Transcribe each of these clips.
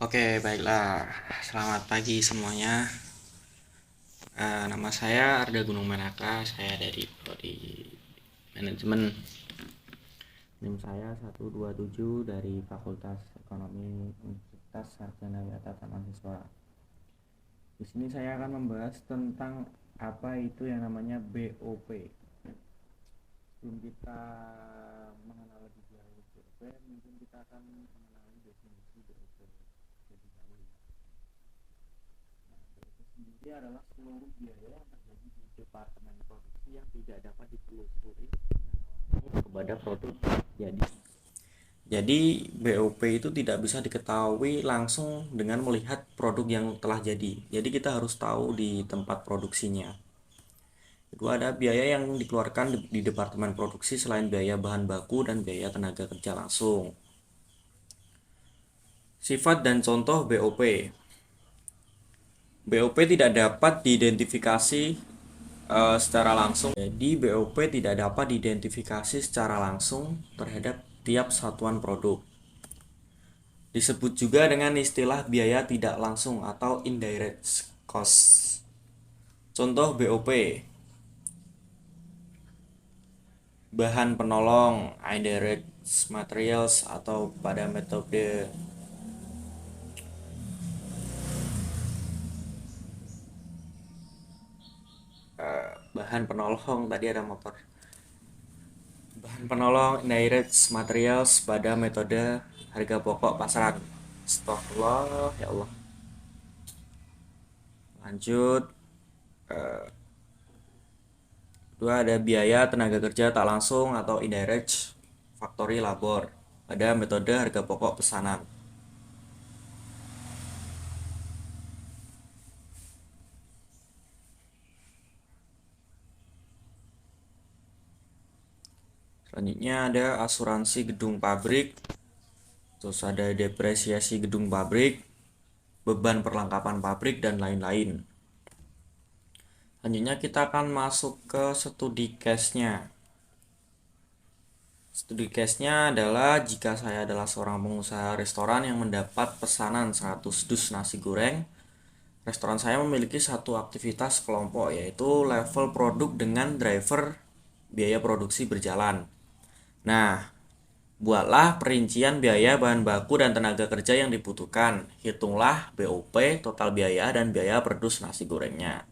Oke, baiklah. Selamat pagi semuanya. Nama saya Arda Gunung Manaka. Saya dari Prodi Manajemen. NIM saya 127 dari Fakultas Ekonomi Universitas Sarjana Yatata Mahasiswa. Di sini saya akan membahas tentang apa itu yang namanya BOP. Sebelum kita mengenal lebih jauh BOP, mungkin kita akan mengenali definisi BOP lebih dahulu. Itu sendiri adalah seluruh biaya yang terjadi di departemen produksi yang tidak dapat ditelusuri kepada produk jadi. Jadi BOP itu tidak bisa diketahui langsung dengan melihat produk yang telah jadi. Jadi kita harus tahu di tempat produksinya. Kedua, ada biaya yang dikeluarkan di departemen produksi selain biaya bahan baku dan biaya tenaga kerja langsung. Sifat dan contoh BOP. BOP tidak dapat diidentifikasi secara langsung. Jadi BOP tidak dapat diidentifikasi secara langsung terhadap tiap satuan produk. Disebut juga dengan istilah biaya tidak langsung atau indirect cost. Contoh BOP: bahan penolong indirect materials atau pada metode bahan penolong tadi ada motor. Bahan penolong indirect materials pada metode harga pokok pasaran. Astagfirullah, ya Allah. Lanjut. Kedua, ada biaya tenaga kerja tak langsung atau indirect factory labor pada metode harga pokok pesanan. Selanjutnya ada asuransi gedung pabrik, terus ada depresiasi gedung pabrik, beban perlengkapan pabrik, dan lain-lain. Selanjutnya kita akan masuk ke studi case-nya. Studi case-nya adalah jika saya adalah seorang pengusaha restoran yang mendapat pesanan 100 dus nasi goreng. Restoran saya memiliki satu aktivitas kelompok, yaitu level produk dengan driver biaya produksi berjalan. Nah, buatlah perincian biaya bahan baku dan tenaga kerja yang dibutuhkan. Hitunglah BOP, total biaya, dan biaya per dus nasi gorengnya.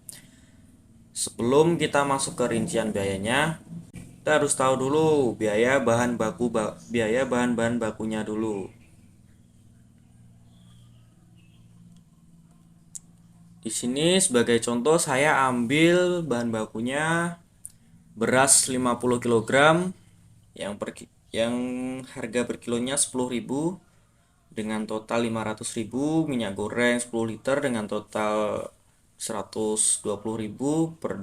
Sebelum kita masuk ke rincian biayanya, kita harus tahu dulu biaya bahan-bahan bakunya dulu. Di sini sebagai contoh saya ambil bahan bakunya beras 50 kg yang harga per kilonya 10.000 dengan total 500.000, minyak goreng 10 liter dengan total 120.000 per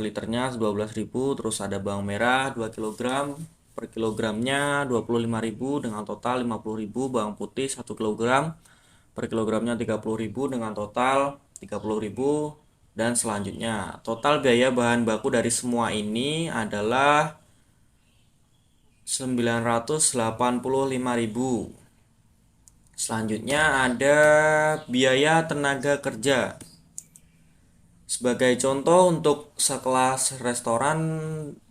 liternya 12.000, terus ada bawang merah 2 kg per kilogramnya 25.000 dengan total 50.000, bawang putih 1 kg per kilogramnya 30.000 dengan total 30.000, dan selanjutnya total biaya bahan baku dari semua ini adalah 985.000. Selanjutnya ada biaya tenaga kerja. Sebagai contoh untuk sekelas restoran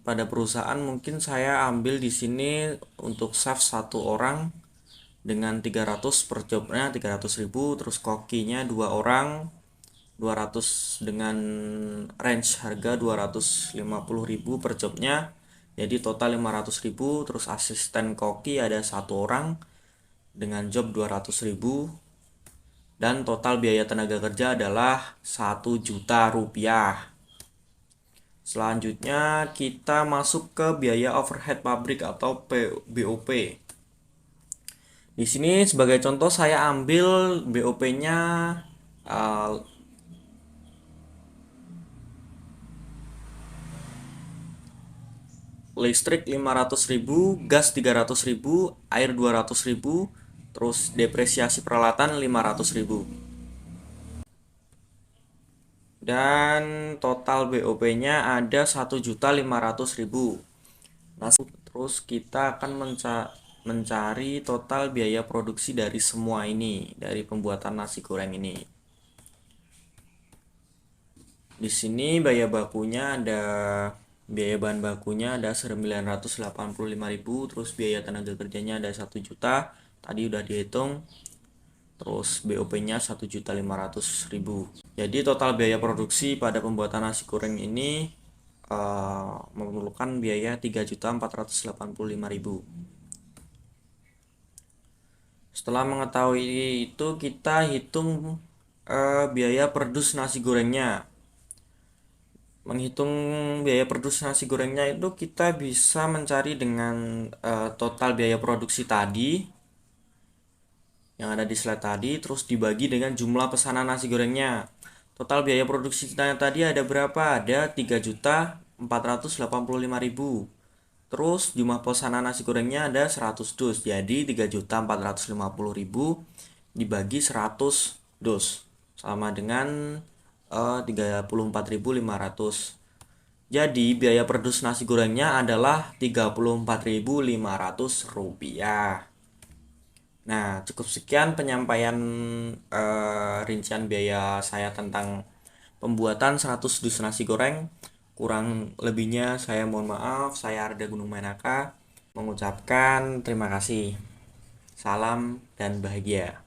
pada perusahaan, mungkin saya ambil di sini untuk chef satu orang dengan 300 per jobnya 300.000, terus kokinya 2 orang 200 dengan range harga 250.000 per jobnya, jadi total 500.000, terus asisten koki ada satu orang dengan job 200.000, dan total biaya tenaga kerja adalah 1 juta rupiah. Selanjutnya kita masuk ke biaya overhead pabrik atau BOP. Di sini sebagai contoh saya ambil BOP-nya listrik 500.000, gas 300.000, air 200.000, terus depresiasi peralatan 500.000. Dan total BOP-nya ada 1.500.000. Nah, terus kita akan mencari total biaya produksi dari semua ini, dari pembuatan nasi goreng ini. Di sini biaya bahan bakunya ada 985.000, terus biaya tenaga kerjanya ada 1 juta, tadi udah dihitung. Terus BOP-nya 1.500.000. Jadi total biaya produksi pada pembuatan nasi goreng ini memerlukan biaya 3.485.000. Setelah mengetahui itu, kita hitung biaya per dus nasi gorengnya. Menghitung biaya per dus nasi gorengnya itu kita bisa mencari dengan total biaya produksi tadi yang ada di slide tadi, terus dibagi dengan jumlah pesanan nasi gorengnya. Total biaya produksi kita tadi ada berapa? Ada 3.485.000. Terus jumlah pesanan nasi gorengnya ada 100 dus. Jadi 3.450.000 dibagi 100 dus sama dengan 34.500. Jadi biaya per dus nasi gorengnya adalah 34.500 rupiah. Nah, cukup sekian penyampaian rincian biaya saya tentang pembuatan 100 dus nasi goreng. Kurang lebihnya saya mohon maaf. Saya Arda Gunung Menaka mengucapkan terima kasih. Salam dan bahagia.